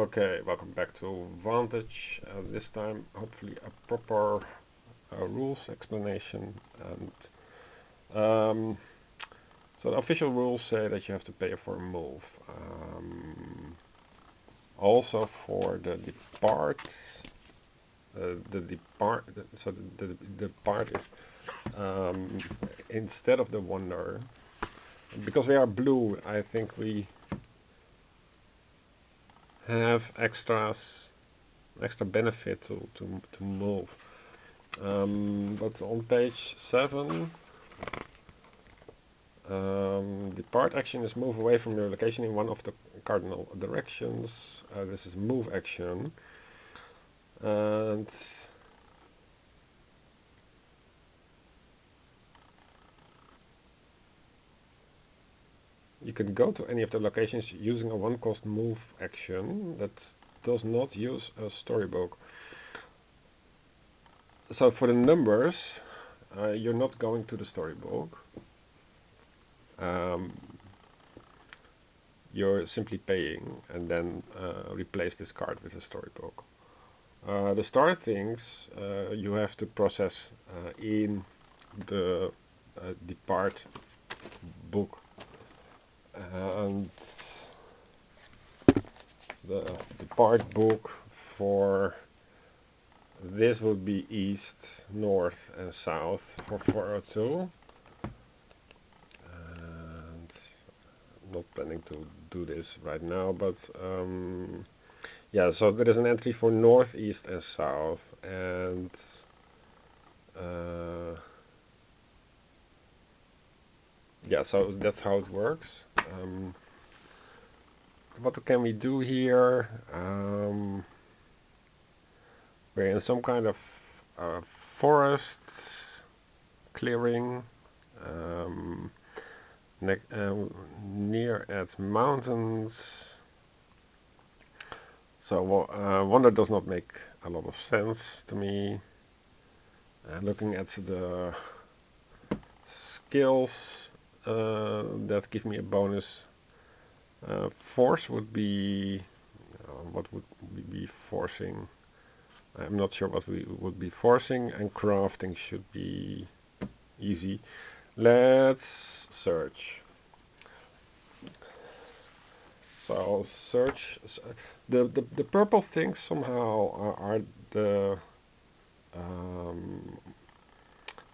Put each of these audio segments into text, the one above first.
Okay, welcome back to Vantage. This time, hopefully, a proper rules explanation. And so the official rules say that you have to pay for a move. Also for the depart, so the depart is instead of the wander. Because we are blue, I think we have extra benefit to move. But on page 7, depart action is move away from your location in one of the cardinal directions. This is move action, and you can go to any of the locations using a one-cost move action that does not use a storybook. So for the numbers, you're not going to the storybook. You're simply paying and then replace this card with a storybook. The star things you have to process in the depart book, and the depart book for this would be east, north and south for 402. And I'm not planning to do this right now, but yeah, so there is an entry for north, east and south, and yeah, so that's how it works. What can we do here? We're in some kind of forest clearing, near at mountains. So wonder does not make a lot of sense to me. Looking at the skills that give me a bonus, force would be what would we be forcing? I'm not sure what we would be forcing, and crafting should be easy. Let's search. So search. The purple things somehow are the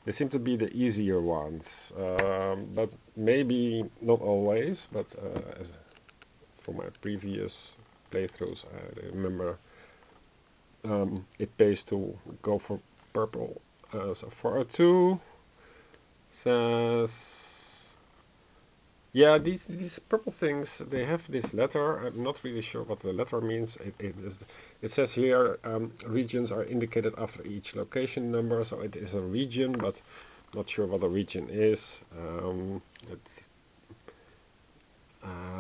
they seem to be the easier ones, but maybe not always. But as for my previous playthroughs, I remember it pays to go for purple. So 402 says, yeah, these purple things, they have this letter. I'm not really sure what the letter means. It says here regions are indicated after each location number, so it is a region, but not sure what a region is.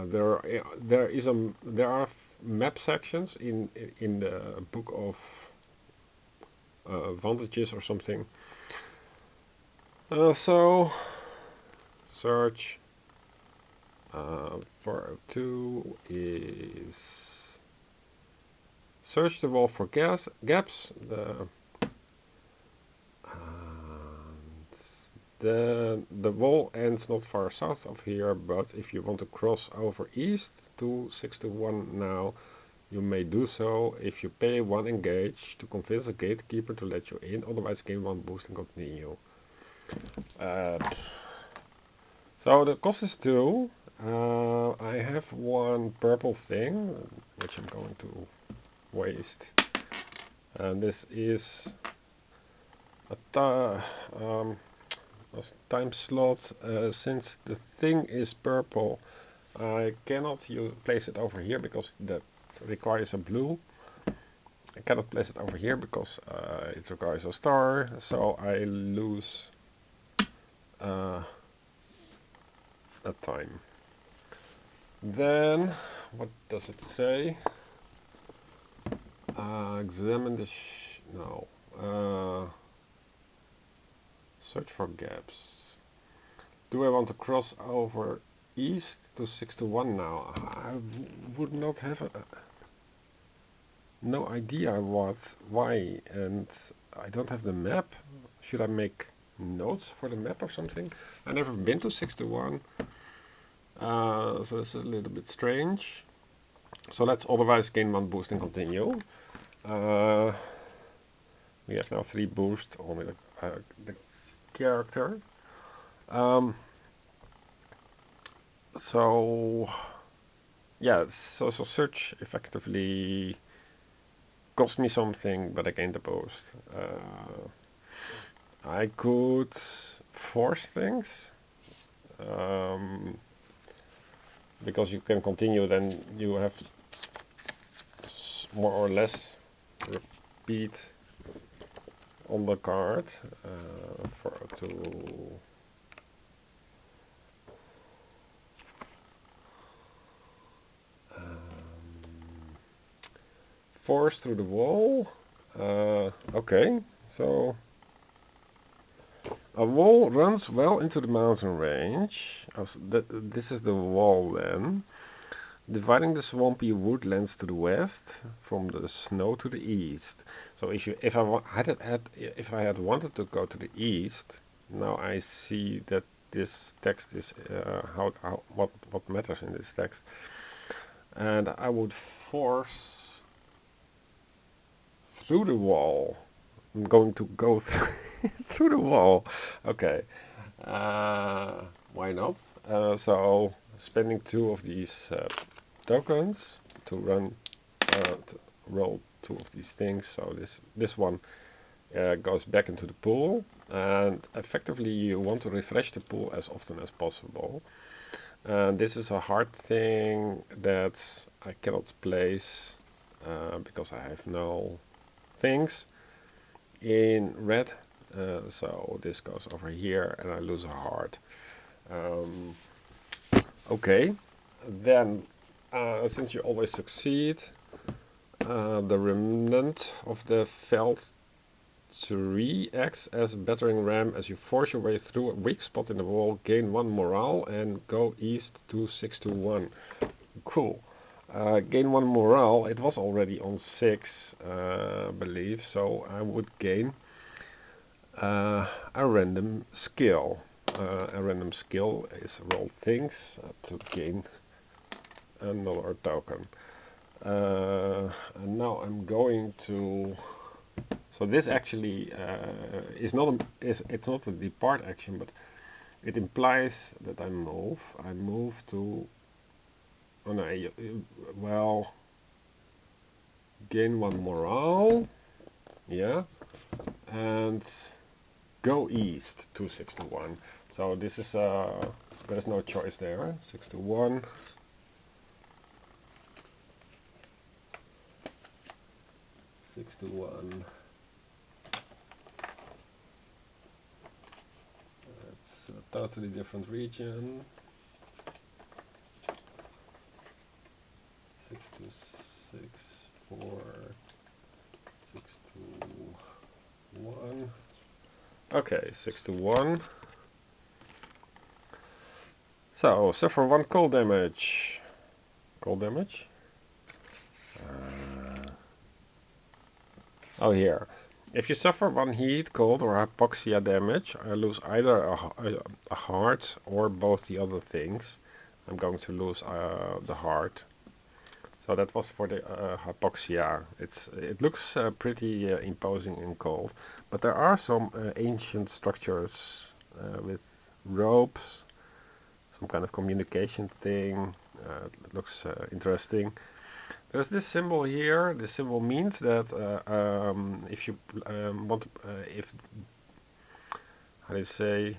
There are map sections in the book of Vantages or something. So search 402 is search the wall for gaps. The wall ends not far south of here, but if you want to cross over east to 621 now, you may do so if you pay 1 engage to convince a gatekeeper to let you in, otherwise gain 1 boost and continue. So the cost is 2. I have 1 purple thing, which I'm going to waste. And this is a time slot. Since the thing is purple, I cannot place it over here because that requires a blue. I cannot place it over here because it requires a star, so I lose a time. Then, what does it say? Examine the search for gaps. Do I want to cross over east to 6 to 1 now? I would not have a... no idea why, and I don't have the map. Should I make notes for the map or something? I've never been to 61, so this is a little bit strange. So let's otherwise gain 1 boost and continue. We have now 3 boosts on the character. So yeah, so search effectively cost me something, but I gained a boost. I could force things, because you can continue, then you have more or less repeat on the card force through the wall. Okay, so a wall runs well into the mountain range. This is the wall then, dividing the swampy woodlands to the west from the snow to the east. So if I had wanted to go to the east, now I see that this text is what matters in this text, and I would force through the wall. I'm going to go through the wall. Okay, why not? So spending 2 of these tokens to roll 2 of these things. So this one goes back into the pool, and effectively you want to refresh the pool as often as possible. And this is a hard thing that I cannot place because I have no things in red. So this goes over here and I lose a heart. Okay, then since you always succeed, the remnant of the Veld 3 acts as a battering ram as you force your way through a weak spot in the wall, gain 1 morale and go east to 621. Cool. Gain 1 morale. It was already on 6, I believe, so I would gain a random skill. A random skill is roll things to gain another token. And now I'm going to. So this actually is not it's not a depart action, but it implies that I move. I move to. Oh no, well, gain 1 morale. Yeah, and go east to 621. So this is there's no choice there. 621. It's a totally different region. 626, 4, 621. Okay, 621. So suffer 1 cold damage. Cold damage. Oh, here. If you suffer 1 heat, cold, or hypoxia damage, I lose either a heart or both the other things. I'm going to lose the heart. So that was for the hypoxia. It looks pretty imposing and cold, but there are some ancient structures with ropes, some kind of communication thing. It looks interesting. There's this symbol here. This symbol means that if you want, how do you say,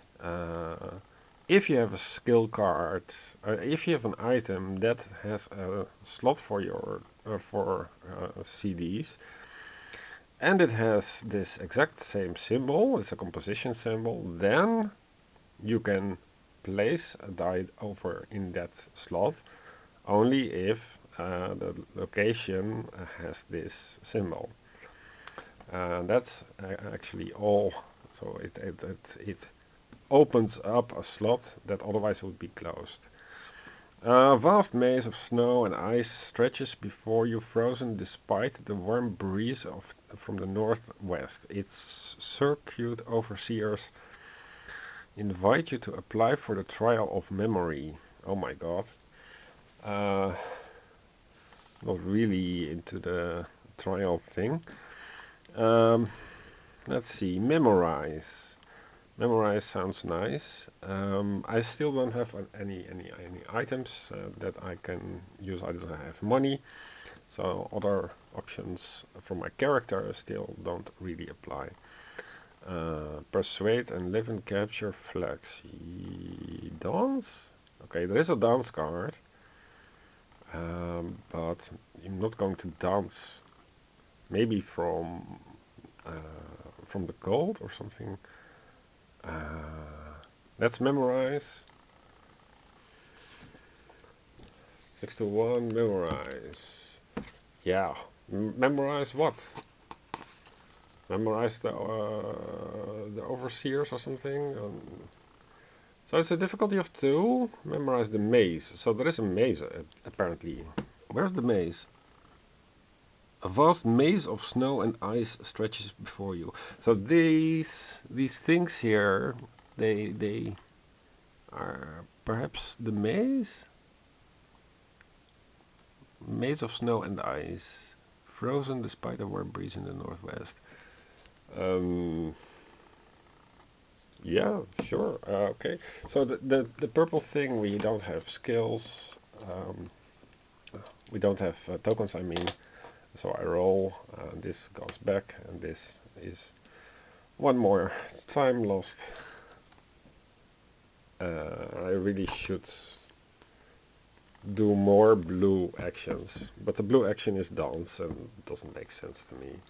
if you have a skill card, if you have an item that has a slot for your CDs, and it has this exact same symbol, it's a composition symbol, then you can place a die over in that slot only if the location has this symbol. And that's actually all. So it opens up a slot that otherwise would be closed. A vast maze of snow and ice stretches before you, frozen despite the warm breeze from the northwest. Its circuit overseers invite you to apply for the trial of memory. Oh my god. Uh, Not really into the trial thing. Um, let's see. Memorize. Memorize sounds nice. I still don't have any items that I can use. I don't have money, so other options from my character still don't really apply. Persuade and live and capture flags. Dance? Okay, there is a dance card, but I'm not going to dance. Maybe from the gold or something. Let's memorize. 6 to 1, memorize. Yeah, memorize what? Memorize the overseers or something? So it's a difficulty of 2. Memorize the maze. So there is a maze apparently. Where's the maze? A vast maze of snow and ice stretches before you. So these things here, they are perhaps the maze? Maze of snow and ice, frozen despite a warm breeze in the northwest. Um, yeah, sure. Okay. So the purple thing, we don't have skills. Um, we don't have tokens. I mean, so I roll. This goes back, and this is one more time lost. I really should do more blue actions, but the blue action is dance and it doesn't make sense to me.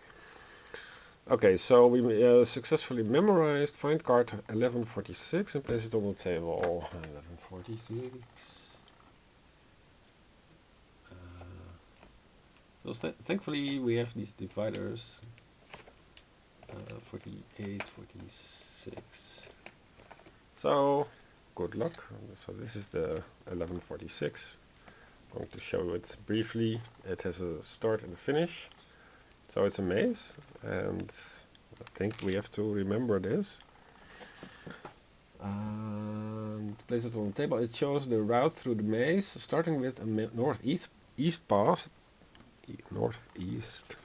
Okay, so we successfully memorized. Find card 1146 and place it on the table. 1146. So thankfully we have these dividers. 48, 46. So good luck. So this is the 1146. I'm going to show it briefly. It has a start and a finish. So it's a maze, and I think we have to remember this. And place it on the table. It shows the route through the maze, starting with a northeast path. Northeast